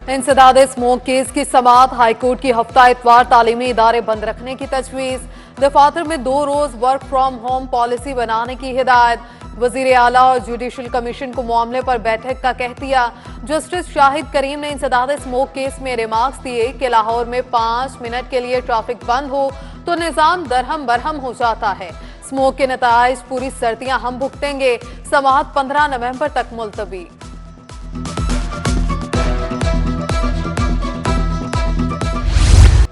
इंसदाद smoke case की समाअत, high court की हफ्ता इतवार तालीमी इदारे बंद रखने की तजवीज, दफातर में 2 रोज वर्क फ्रॉम होम पॉलिसी बनाने की हिदायत, वजीर आला और जुडिशल कमीशन को मामले पर बैठक का कहतिया। जस्टिस शाहिद करीम ने इंसदाद स्मोक केस में रिमार्क्स दिए कि लाहौर में 5 मिनट के लिए ट्रैफिक बंद हो तो निजाम दरहम बरहम हो जाता है। स्मोक के नताइज पूरी सर्दियां हम भुगतेंगे। समाअत 15 नवंबर तक मुलतवी।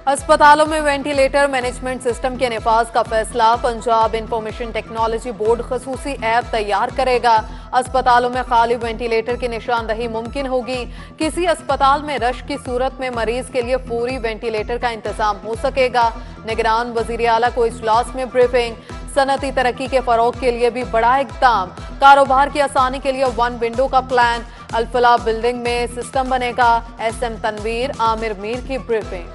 अस्पतालों में वेंटिलेटर मैनेजमेंट सिस्टम के निफाज का फैसला, पंजाब इंफॉर्मेशन टेक्नोलॉजी बोर्ड खसूसी ऐप तैयार करेगा। अस्पतालों में खाली वेंटिलेटर की निशानदही मुमकिन होगी। किसी अस्पताल में रश की सूरत में मरीज के लिए पूरी वेंटिलेटर का इंतजाम हो सकेगा। निगरान वजीर आला को इजलास में ब्रीफिंग, सनती तरक्की के फरोग के लिए भी बड़ा इकदाम, कारोबार की आसानी के लिए 1 विंडो का प्लान, अल्फला बिल्डिंग में सिस्टम बनेगा। SM तनवीर आमिर मीर की ब्रीफिंग।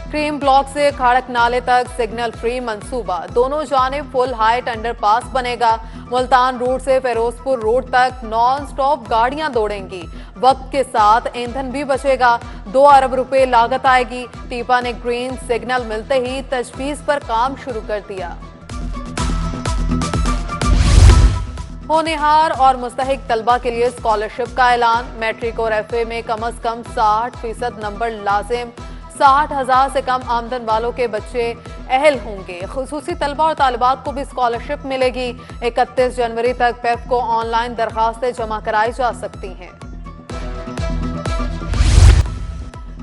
क्रीम ब्लॉक से खाड़क नाले तक सिग्नल फ्री मंसूबा, दोनों जानिब फुल हाइट अंडरपास बनेगा। मुल्तान रोड से फिरोजपुर रोड तक नॉन स्टॉप गाड़ियां दौड़ेंगी। वक्त के साथ ईंधन भी बचेगा। 2 अरब रुपए लागत आएगी। टीपा ने ग्रीन सिग्नल मिलते ही तजवीज पर काम शुरू कर दिया। होनहार और मुस्तहिक तलबा के लिए स्कॉलरशिप का ऐलान, मैट्रिक और FA में कम अज कम 60% नंबर लाजिम। 60,000 से कम आमदन वालों के बच्चे अहल होंगे। खुसूसी तलबा और तालिबात को भी स्कॉलरशिप मिलेगी। 31 जनवरी तक PEF को ऑनलाइन दरखास्तें जमा कराई जा सकती हैं।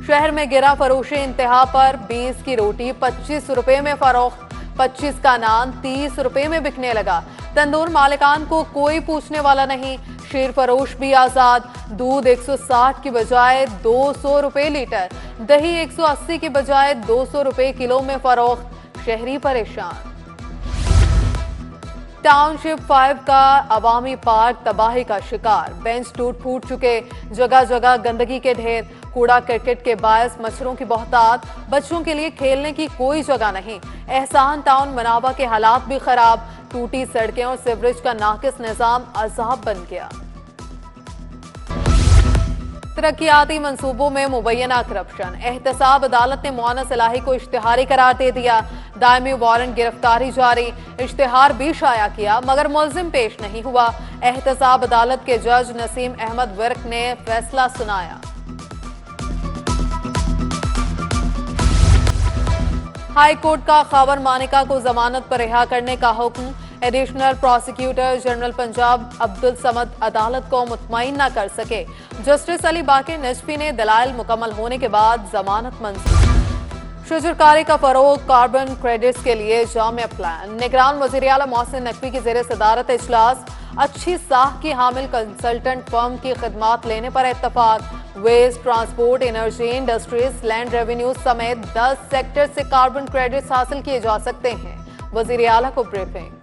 शहर में गिरा फरोशी इंतहा पर, 20 की रोटी 25 रुपए में फरोख्त, 25 का नान 30 रुपए में बिकने लगा। तंदूर मालिकान को कोई पूछने वाला नहीं। शीर फरोश भी आजाद। दूध 160 की बजाय 200 रुपए लीटर, दही 180 की बजाय 200 रुपए किलो में फरोख्त। शहरी परेशान। टाउनशिप 5 का अवामी पार्क तबाही का शिकार, बेंच टूट फूट चुके, जगह जगह गंदगी के ढेर, कूड़ा क्रिकेट के बायस मच्छरों की बहुतात, बच्चों के लिए खेलने की कोई जगह नहीं। एहसान टाउन मनावा के हालात भी खराब, टूटी सड़कें और सीवरेज का नाकिस निजाम अजाब बन गया। तरक्याती मंसूबों में मुबैना करप्शन, एहतसाब अदालत ने मुआनस इलाही को इश्तिहारी करार दे दिया। दायमी वारंट गिरफ्तारी जारी, इश्तिहार भी शाया किया मगर मुल्जिम पेश नहीं हुआ। एहतसाब अदालत के जज नसीम अहमद विर्क ने फैसला सुनाया। हाई कोर्ट का खबर मानिका को जमानत पर रिहा करने का हुक्म, additional prosecutor general Punjab Abdul Samad अदालत को मुतमईन न कर सके। जस्टिस अली बाकी नजफी ने दलाइल मुकम्मल होने के बाद जमानत मंजूर। शुजरकारी का फरोग, कार्बन क्रेडिट्स के लिए जामिया प्लान, निगरान वज़ीर आला मोहसिन नकवी की ज़ेर सदारत इजलास, अच्छी साख की हामिल कंसल्टेंट फर्म की खिदमात लेने पर इत्तफाक। Waste, transport, energy, industries, land revenue समेत 10 सेक्टर से कार्बन क्रेडिट्स हासिल किए जा सकते हैं। वज़ीर आला को ब्रीफिंग।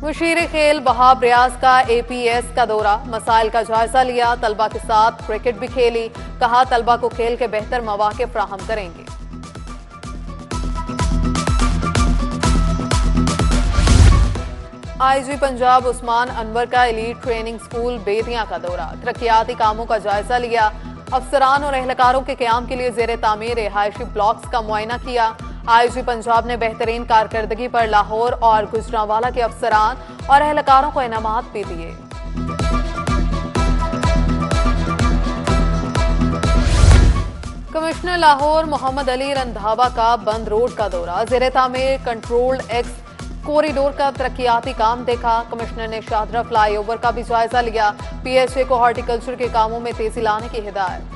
मुशीर खेल वहाब रियाज का APS का दौरा, मसाइल का जायजा लिया, तलबा के साथ क्रिकेट भी खेली, कहा तलबा को खेल के बेहतर मौके फराहम करेंगे। IG पंजाब उस्मान अनवर का एलीट ट्रेनिंग स्कूल बेतिया का दौरा, तरक्याती कामों का जायजा लिया, अफसरान और एहलकारों के क्याम के लिए जेर तामीर रिहायशी ब्लॉक्स का मुआयना किया। IG पंजाब ने बेहतरीन कारकर्दगी पर लाहौर और गुजरांवाला के अफसरान और एहलकारों को इनामात भी दिए। कमिश्नर लाहौर मोहम्मद अली रंधावा का बंद रोड का दौरा, जेर तामीर कंट्रोल्ड एक्स कॉरिडोर का तरक्याती काम देखा। कमिश्नर ने शाहदरा फ्लाईओवर का भी जायजा लिया। PHA को हॉर्टिकल्चर के कामों में तेजी लाने की हिदायत।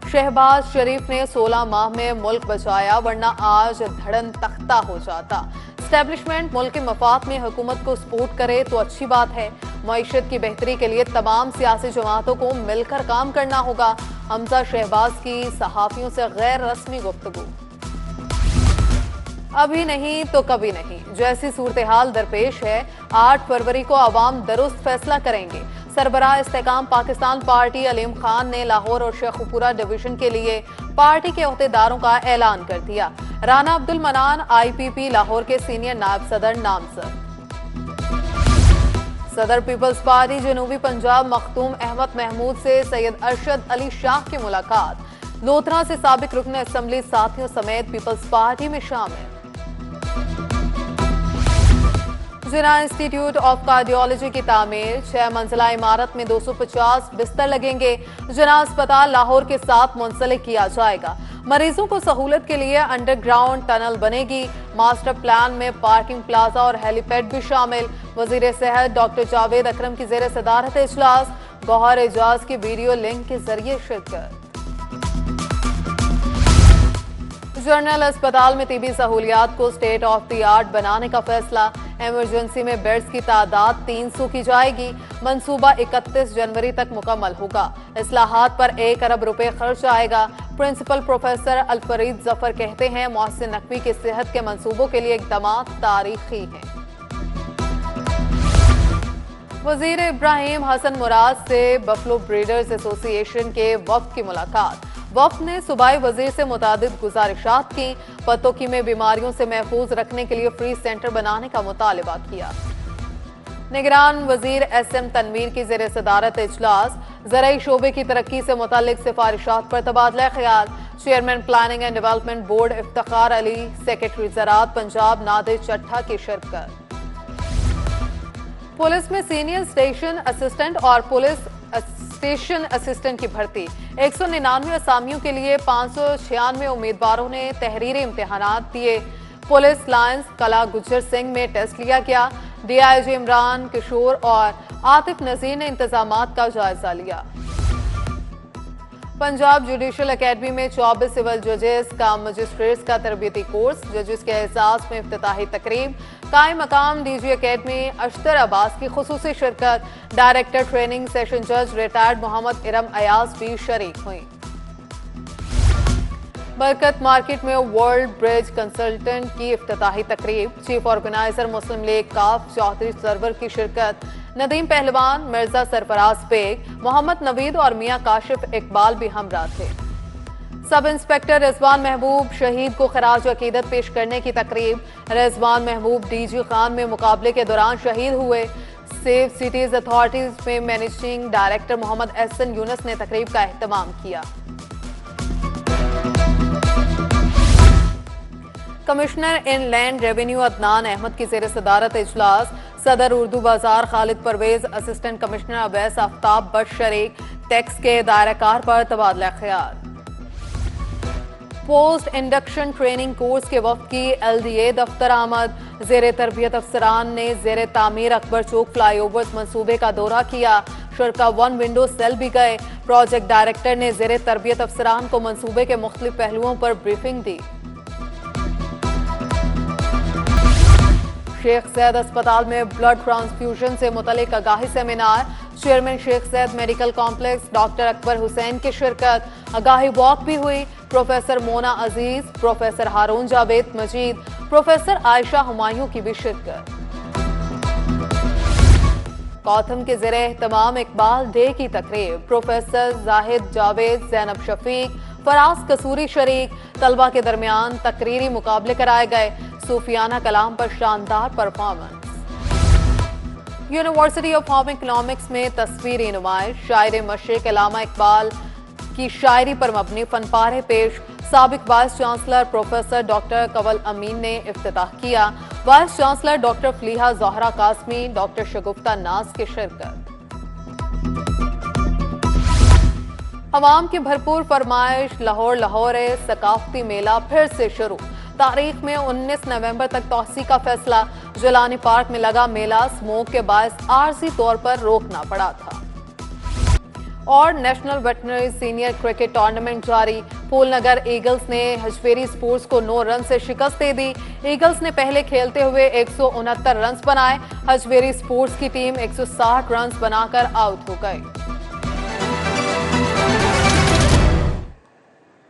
शहबाज शरीफ ने 16 माह में मुल्क बचाया वरना आज धड़न तख्ता हो जाता। एस्टेब्लिशमेंट मुल्क के मफाद में हुकूमत को सपोर्ट करे तो अच्छी बात है। मईशत की बेहतरी के लिए तमाम सियासी जमातों को मिलकर काम करना होगा। हमजा शहबाज की सहाफियों से गैर रस्मी गुफ्तगू। अभी नहीं तो कभी नहीं जैसी सूरत हाल दरपेश है, 8 फरवरी को अवाम दुरुस्त फैसला करेंगे। सरबराह इस्तेकाम पाकिस्तान पार्टी अलीम खान ने लाहौर और शेखुपुरा डिवीजन के लिए पार्टी के ओहदेदारों का ऐलान कर दिया। राना अब्दुल मनान IPP लाहौर के सीनियर नायब सदर नामजद। सदर पीपल्स पार्टी जनूबी पंजाब मखदूम अहमद महमूद से सैयद अरशद अली शाह की मुलाकात। लोथरा से साबिक रुकन असेंबली साथियों समेत पीपल्स पार्टी में शामिल। जिना इंस्टीट्यूट ऑफ कार्डियोलॉजी की तामीर, 6 मंजिला इमारत में 250 बिस्तर लगेंगे। जिना अस्पताल लाहौर के साथ मुंसलिक किया जाएगा। मरीजों को सहूलत के लिए अंडरग्राउंड टनल बनेगी। मास्टर प्लान में पार्किंग प्लाजा और हेलीपैड भी शामिल। वजीर सेहत डॉक्टर जावेद अकरम की जेर सदारत इजलास। गौहर एजाज की वीडियो लिंक के जरिए शिरकत। जनरल अस्पताल में तिबी सहूलियात को स्टेट ऑफ द आर्ट बनाने का फैसला। इमरजेंसी में बेड्स की तादाद 300 की जाएगी। मंसूबा 31 जनवरी तक मुकम्मल होगा। इस्लाहात पर 1 अरब रुपए खर्च आएगा। प्रिंसिपल प्रोफेसर अलफरीद जफर कहते हैं मोहसिन नकवी के सेहत के मंसूबों के लिए इकदाम तारीखी हैं। वजीर इब्राहिम हसन मुराद से बफलो ब्रीडर्स एसोसिएशन के वफ्द की मुलाकात। वफ्द ने सूबाई वजीर से मुतादिद गुजारिशात की। पत्तों में बीमारियों से महफूज रखने के लिए फ्री सेंटर बनाने का मुतालबा किया। निगरान वजीर SM तनवीर की जेर सदारत इजलास। ज़राई शोबे की तरक्की से मुतालिक सिफारिशात पर तबादला ख्याल। Chairman planning and development board Iftikhar Ali, secretary ज़राअत पंजाब नादिर चट्ठा की शिरकत। पुलिस में सीनियर स्टेशन असिस्टेंट और पुलिस स्टेशन असिस्टेंट की भर्ती। 199 असामियों के लिए 596 उम्मीदवारों ने तहरीरी इम्तिहानात दिए। पुलिस लाइंस कला गुज्जर सिंह में टेस्ट लिया गया। DIG इमरान किशोर और आतिफ नजीर ने इंतजामात का जायजा लिया। पंजाब जुडिशल अकेडमी में 24 सिविल जजेस का मजिस्ट्रेट्स का तरबियती कोर्स। जजेस के एहसास में इफ्तिताही तकरीब। कायम मकाम DG अकेडमी अशतर अब्बास की खुसूसी शिरकत। डायरेक्टर ट्रेनिंग सेशन जज रिटायर्ड मोहम्मद इरम अयाज भी शरीक हुई। बरकत मार्केट में वर्ल्ड ब्रिज कंसल्टेंट की इफ्तिताही तकरीब। चीफ ऑर्गेनाइजर मुस्लिम लीग काफ चौधरी सरवर की शिरकत। नदीम पहलवान, मिर्जा सरफराज बेग, मोहम्मद नवीद और मियां काशिफ इकबाल भी हमरा थे। सब इंस्पेक्टर रिजवान महबूब शहीद को खराज अकीदत पेश करने की तकरीब। रिजवान महबूब DG खान में मुकाबले के दौरान शहीद हुए। सेव सिटीज अथॉरिटीज में मैनेजिंग डायरेक्टर मोहम्मद एहसन यूनुस ने तकरीब का एहतमाम किया। Commissioner inland revenue Adnan Ahmed की जेर सदारत इजलास। सदर उर्दू बाजार खालिद परवेज, असिस्टेंट कमिश्नर अवैस आफ्ताब बट शरीक। टैक्स के दायराकार पर तबादला ख्याल। पोस्ट इंडक्शन ट्रेनिंग कोर्स के वफ्द की LDA दफ्तर आमद। जेर तरबियत अफसरान ने जेर तामीर अकबर चौक फ्लाईओवर मंसूबे का दौरा किया। शुरका 1 विंडो सेल भी गए। प्रोजेक्ट डायरेक्टर ने जेर तरबियत अफसरान को मंसूबे के मुख्तलिफ पहलुओं पर ब्रीफिंग दी। शेख सैद अस्पताल में ब्लड ट्रांसफ्यूजन से मुतल्लिक आगाही सेमिनार। Chairman Sheikh Zayed medical complex doctor Akbar Hussain की शिरकत। आगाही वॉक भी हुई। Professor Mona Aziz, professor Haroon Javed Majeed, professor Ayesha Humayun की भी शिरकत। गौतम के ज़रिए एहतमाम इकबाल डे की तकरीब। प्रोफेसर जाहिद जावेद, जैनब शफीक, फराज कसूरी शरीक। तलबा के दरमियान तकरीरी मुकाबले कराए गए। सूफियाना कलाम पर शानदार performance. University of home economics में तस्वीरी नुमाइश। शायर मशरिक अल्लामा इकबाल की शायरी पर मबनी फनपारे पेश। साबिक vice chancellor professor doctor Kawal Amin ने इफ्तिताह किया। Vice chancellor doctor Faliha Zohra Qasmi, doctor Shagufta Naz की शिरकत। अवाम की भरपूर फरमाइश। लाहौर सकाफती मेला फिर से शुरू। तारीख में 19 नवंबर तक तौसी का फैसला। जिलानी पार्क में लगा मेला स्मोक के बायस आरजी तौर पर रोकना पड़ा था। और national veterinary senior cricket tournament जारी। फूलनगर ईगल्स ने हजवेरी स्पोर्ट्स को 9 रन से शिकस्त दे दी। ईगल्स ने पहले खेलते हुए 169 रन बनाए। हजवेरी स्पोर्ट्स की टीम 160 रन बनाकर आउट हो गई।